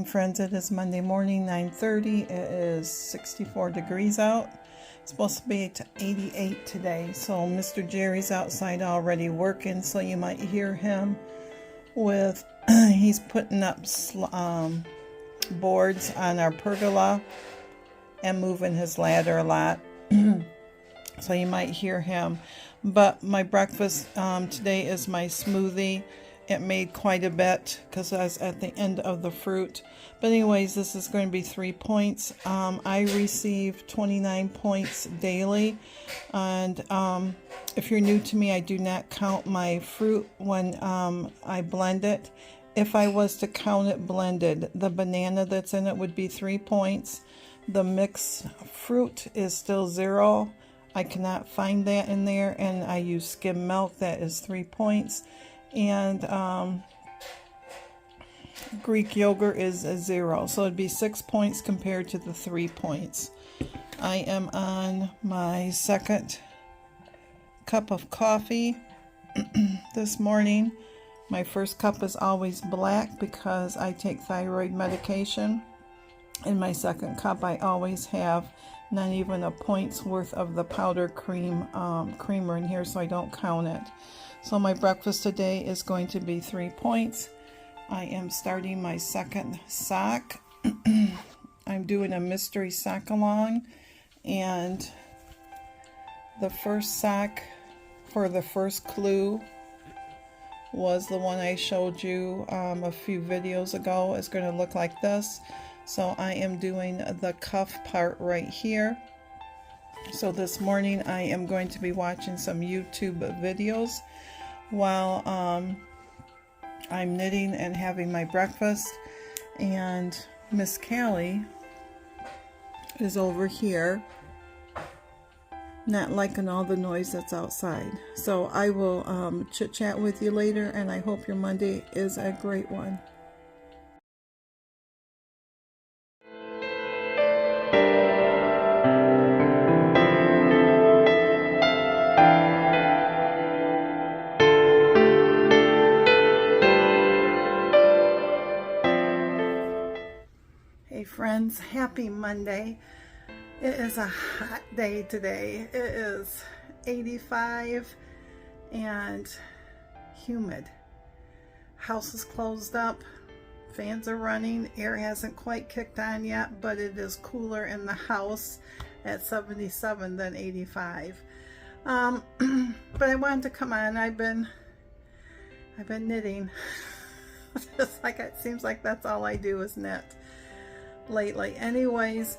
friends. It is Monday morning, 9:30. It is 64 degrees out. It's supposed to be to 88 today. So Mr. Jerry's outside already working, so you might hear him with, he's putting up boards on our pergola and moving his ladder a lot. So you might hear him. But my breakfast today is my smoothie. It made quite a bit because I was at the end of the fruit. But anyways, this is going to be 3 points. I receive 29 points daily. And if you're new to me, I do not count my fruit when I blend it. If I was to count it blended, the banana that's in it would be 3 points. The mixed fruit is still 0. I cannot find that in there. And I use skim milk. That is 3 points. And Greek yogurt is a 0, so it'd be 6 points compared to the 3 points. I am on my second cup of coffee this morning. My first cup is always black because I take thyroid medication. In my second cup, I always have not even a point's worth of the powder creamer in here, so I don't count it. So my breakfast today is going to be 3 points. I am starting my second sock. I'm doing a mystery sock along, and the first sock for the first clue was the one I showed you a few videos ago. It's going to look like this. So I am doing the cuff part right here. So this morning I am going to be watching some YouTube videos while I'm knitting and having my breakfast, and Miss Cali is over here not liking all the noise that's outside. So I will chit chat with you later, and I hope your Monday is a great one. Hey friends, happy Monday. It is a hot day today. It is 85 and humid. House is closed up, fans are running, air hasn't quite kicked on yet, but it is cooler in the house at 77 than 85. But I wanted to come on. I've been knitting. Just like it seems like that's all I do is knit lately. Anyways,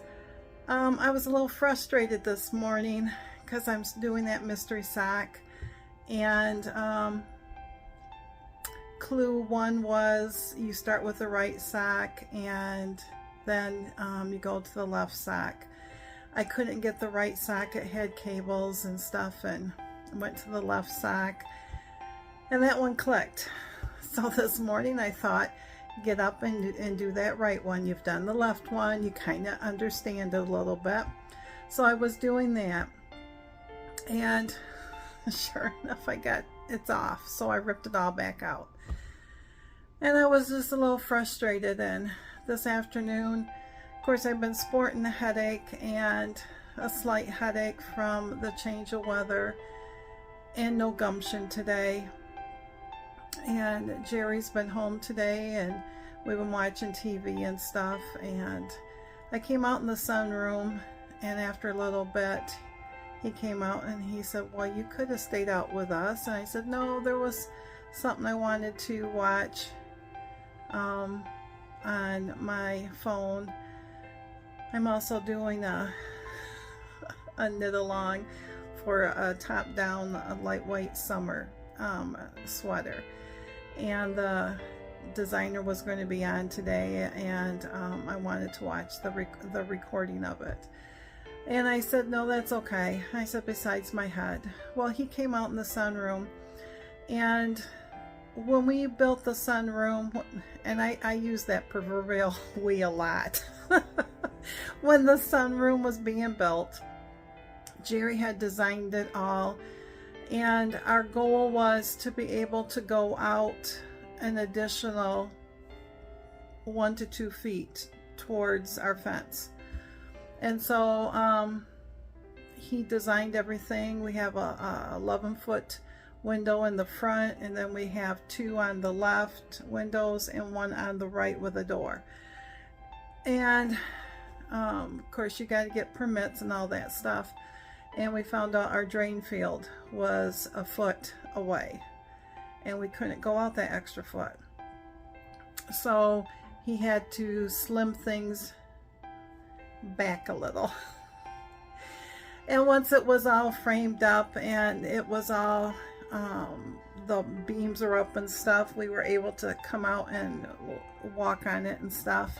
I was a little frustrated this morning because I'm doing that mystery sock, and clue 1 was you start with the right sock and then you go to the left sock. I couldn't get the right sock. It had cables and stuff, and went to the left sock, and that one clicked. So this morning I thought, get up and do that right one. You've done the left one, you kind of understand it a little bit. So I was doing that, and sure enough it's off, so I ripped it all back out, and I was just a little frustrated. And this afternoon, of course, I've been sporting a headache and a slight headache from the change of weather, and no gumption today. And Jerry's been home today, and we've been watching TV and stuff, and I came out in the sunroom, and after a little bit he came out and he said, well, you could have stayed out with us. And I said, no, there was something I wanted to watch on my phone. I'm also doing a knit along for a top down lightweight summer sweater, and the designer was going to be on today, and I wanted to watch the recording of it. And I said, no, that's okay. I said, besides my head. Well, he came out in the sunroom, and when we built the sunroom, and I use that proverbial we a lot. When the sunroom was being built, Jerry had designed it all, and our goal was to be able to go out an additional 1 to 2 feet towards our fence. And so he designed everything. We have a 11-foot window in the front, and then we have 2 on the left windows and 1 on the right with a door. And of course you got to get permits and all that stuff. And we found out our drain field was a foot away, and we couldn't go out that extra foot. So he had to slim things back a little. And once it was all framed up and it was all the beams are up and stuff, we were able to come out and walk on it and stuff.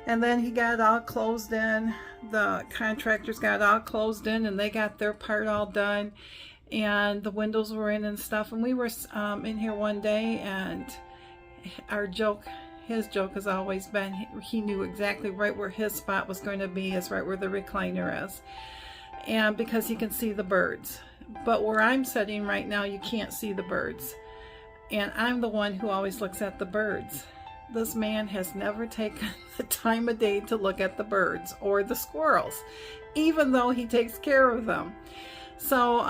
And then he got it all closed in. The contractors got it all closed in, and they got their part all done, and the windows were in and stuff. And we were in here one day, and his joke has always been, he knew exactly right where his spot was going to be, is right where the recliner is, and because he can see the birds. But where I'm sitting right now, you can't see the birds, and I'm the one who always looks at the birds. This man has never taken the time of day to look at the birds or the squirrels, even though he takes care of them. So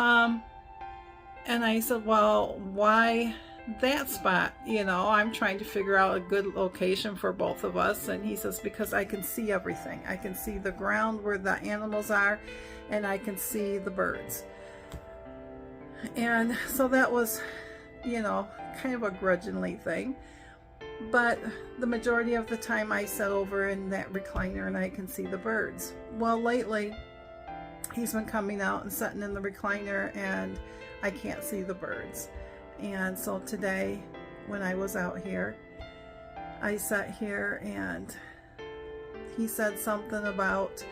and I said, well, why that spot? You know, I'm trying to figure out a good location for both of us. And he says, because I can see everything. I can see the ground where the animals are, and I can see the birds. And so that was, you know, kind of a grudgingly thing. But the majority of the time I sit over in that recliner and I can see the birds. Well, lately he's been coming out and sitting in the recliner, and I can't see the birds. And so today when I was out here, I sat here and he said something about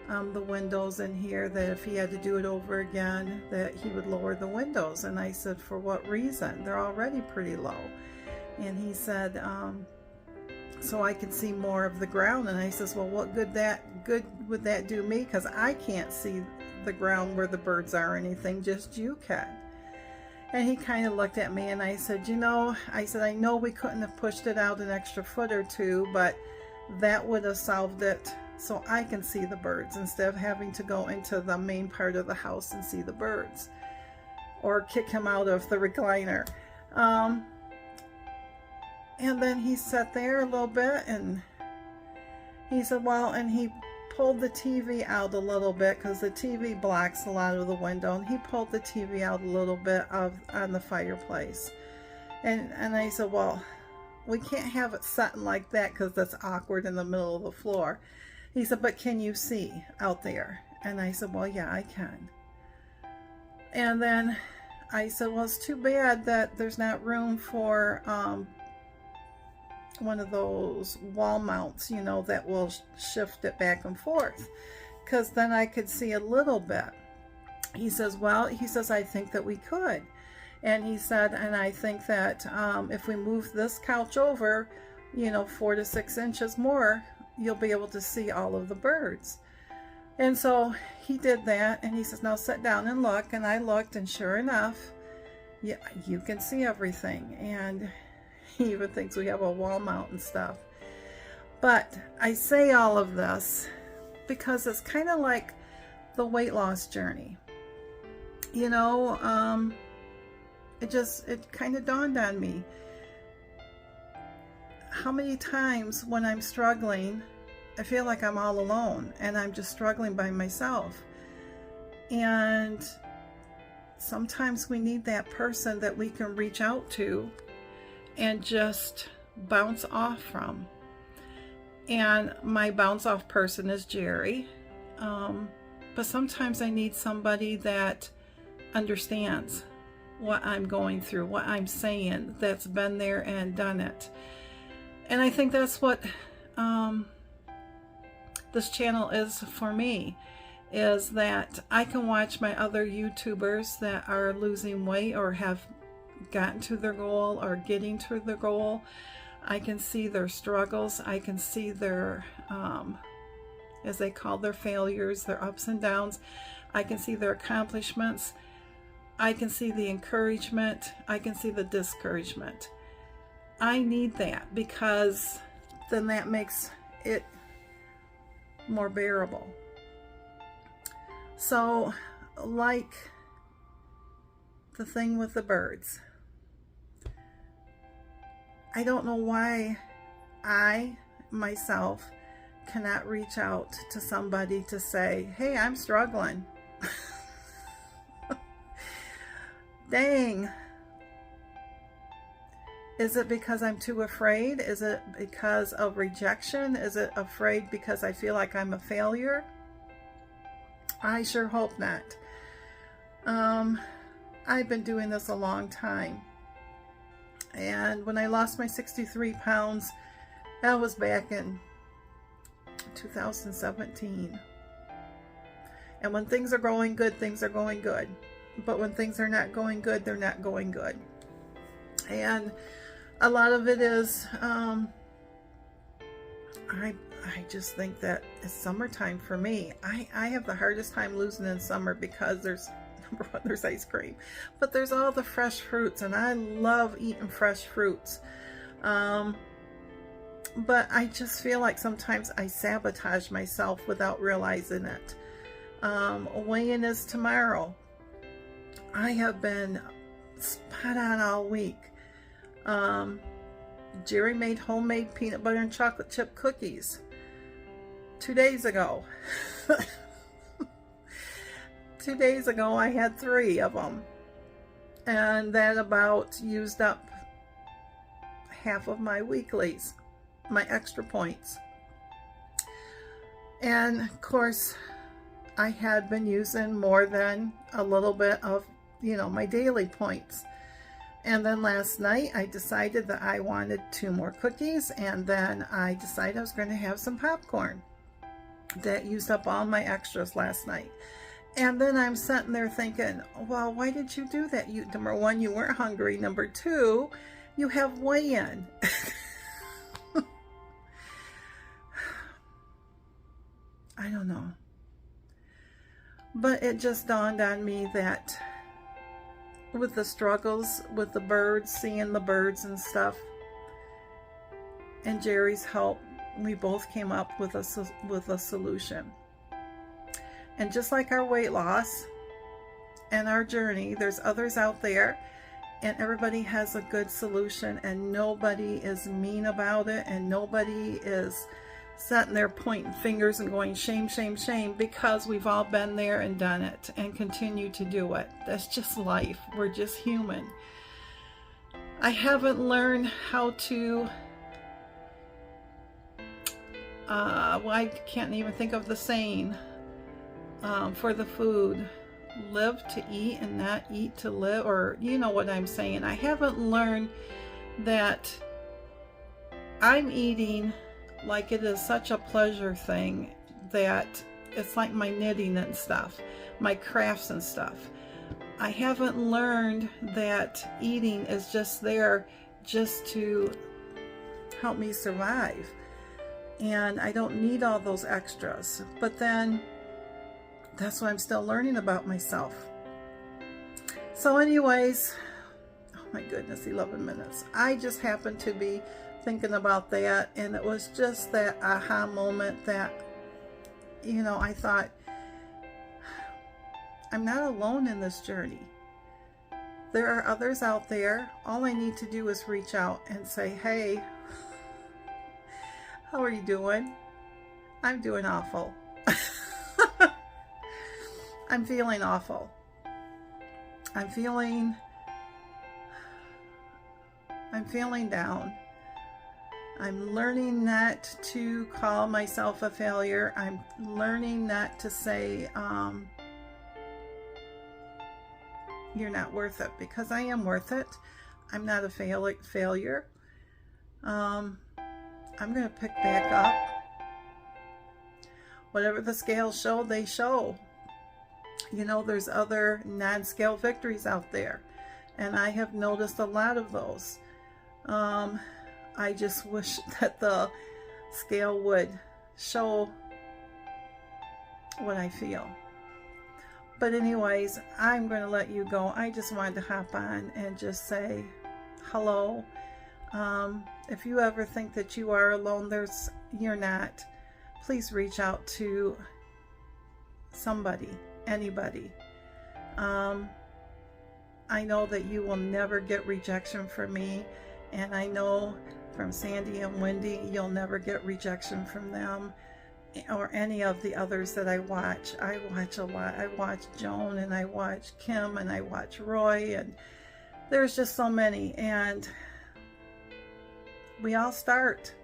the windows in here, that if he had to do it over again, that he would lower the windows. And I said, for what reason? They're already pretty low. And he said, so I can see more of the ground. And I says, well, what good would that do me? Because I can't see the ground where the birds are or anything, just you can. And he kind of looked at me, and I said, you know, I know we couldn't have pushed it out an extra foot or 2, but that would have solved it, so I can see the birds instead of having to go into the main part of the house and see the birds, or kick him out of the recliner. And then he sat there a little bit, and he said, well, and he pulled the TV out a little bit, because the TV blocks a lot of the window, and he pulled the TV out a little bit on the fireplace. And I said, well, we can't have it sitting like that, because that's awkward in the middle of the floor. He said, but can you see out there? And I said, well, yeah, I can. And then I said, well, it's too bad that there's not room for one of those wall mounts, you know, that will shift it back and forth, because then I could see a little bit. He says, well, I think that we could. And he said, and I think that if we move this couch over, you know, 4 to 6 inches more, you'll be able to see all of the birds. And so he did that, and he says, now sit down and look. And I looked, and sure enough, yeah, you can see everything. And he even thinks we have a wall mount and stuff. But I say all of this because it's kind of like the weight loss journey. You know, it kind of dawned on me. How many times when I'm struggling, I feel like I'm all alone and I'm just struggling by myself. And sometimes we need that person that we can reach out to and just bounce off from. And my bounce off person is Jerry. But sometimes I need somebody that understands what I'm going through, what I'm saying, that's been there and done it. And I think that's what this channel is for me, is that I can watch my other YouTubers that are losing weight or have gotten to their goal or getting to their goal. I can see their struggles. I can see their, as they call their failures, their ups and downs. I can see their accomplishments. I can see the encouragement. I can see the discouragement. I need that, because then that makes it more bearable. So, like the thing with the birds, I don't know why I myself cannot reach out to somebody to say, hey, I'm struggling. Dang. Is it because I'm too afraid? Is it because of rejection? Is it afraid because I feel like I'm a failure? I sure hope not. I've been doing this a long time. And when I lost my 63 pounds, that was back in 2017. And when things are going good, things are going good. But when things are not going good, they're not going good. And a lot of it is, I just think that it's summertime for me. I have the hardest time losing in summer because there's, number one, there's ice cream, but there's all the fresh fruits, and I love eating fresh fruits. But I just feel like sometimes I sabotage myself without realizing it. Weigh-in is tomorrow. I have been spot on all week. Jerry made homemade peanut butter and chocolate chip cookies 2 days ago. 2 days ago I had 3 of them, and that about used up half of my weeklies, my extra points. And of course I had been using more than a little bit of, my daily points. And then last night I decided that I wanted 2 more cookies, and then I decided I was going to have some popcorn. That used up all my extras last night. And then I'm sitting there thinking, well, why did you do that? Number one, you weren't hungry. Number two, you have weigh-in. I don't know. But it just dawned on me that with the struggles with the birds, seeing the birds and stuff, and Jerry's help, we both came up with a solution. And just like our weight loss and our journey, there's others out there, and everybody has a good solution, and nobody is mean about it, and nobody is sitting there pointing fingers and going shame, shame, shame, because we've all been there and done it and continue to do it. That's just life. We're just human. I haven't learned how to I can't even think of the saying for the food, live to eat and not eat to live, or you know what I'm saying. I haven't learned that I'm eating like it is such a pleasure thing, that it's like my knitting and stuff, my crafts and stuff. I haven't learned that eating is just there just to help me survive, and I don't need all those extras. But then that's what I'm still learning about myself. So anyways, oh my goodness, 11 minutes. I just happened to be thinking about that, and it was just that aha moment that, I thought, I'm not alone in this journey. There are others out there. All I need to do is reach out and say, hey, how are you doing? I'm doing awful. I'm feeling awful. I'm feeling down. I'm learning not to call myself a failure. I'm learning not to say, you're not worth it, because I am worth it. I'm not a failure. I'm going to pick back up. Whatever the scales show, they show. There's other non-scale victories out there, and I have noticed a lot of those. I just wish that the scale would show what I feel. But anyways, I'm going to let you go. I just wanted to hop on and just say hello. If you ever think that you are alone, you're not. Please reach out to somebody, anybody. I know that you will never get rejection from me, and I know from Sandy and Wendy, you'll never get rejection from them, or any of the others that I watch. I watch a lot. I watch Joan, and I watch Kim, and I watch Roy, and there's just so many, and we all start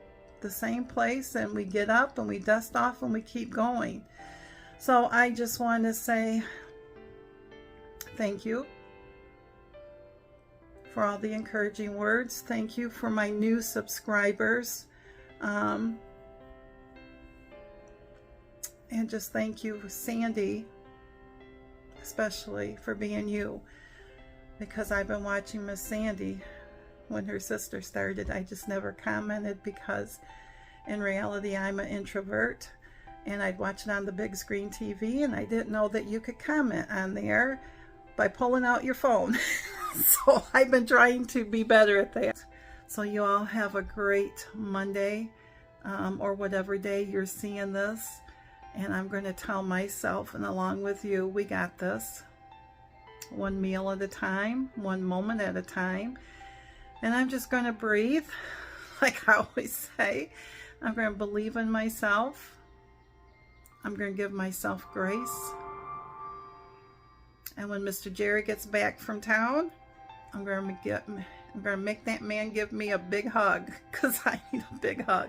the same place, and we get up and we dust off and we keep going. So I just want to say thank you for all the encouraging words. Thank you for my new subscribers. And just thank you, Sandy, especially for being you, because I've been watching Miss Sandy when her sister started. I just never commented because in reality I'm an introvert, and I'd watch it on the big screen TV, and I didn't know that you could comment on there by pulling out your phone. So I've been trying to be better at that. So you all have a great Monday, or whatever day you're seeing this. And I'm going to tell myself, and along with you, we got this. One meal at a time, one moment at a time. And I'm just going to breathe, like I always say. I'm going to believe in myself. I'm going to give myself grace. And when Mr. Jerry gets back from town, I'm going to make that man give me a big hug, because I need a big hug.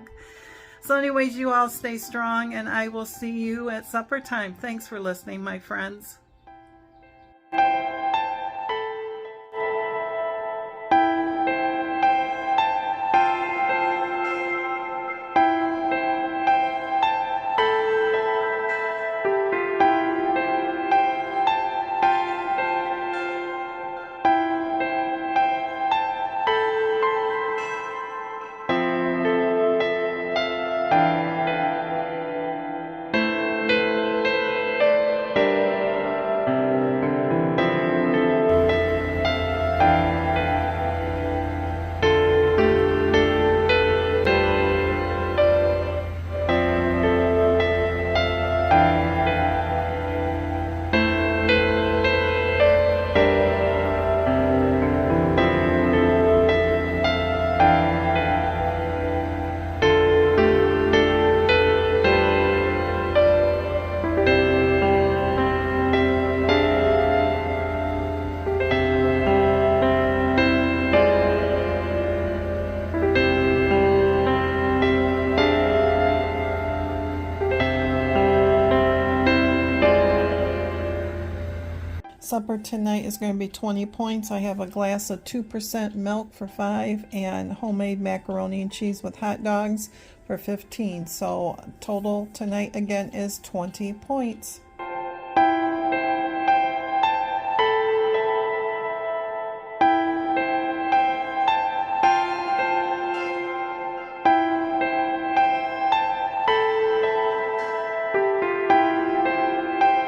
So anyways, you all stay strong, and I will see you at supper time. Thanks for listening, my friends. Supper tonight is going to be 20 points. I have a glass of 2% milk for 5 and homemade macaroni and cheese with hot dogs for 15. So total tonight again is 20 points.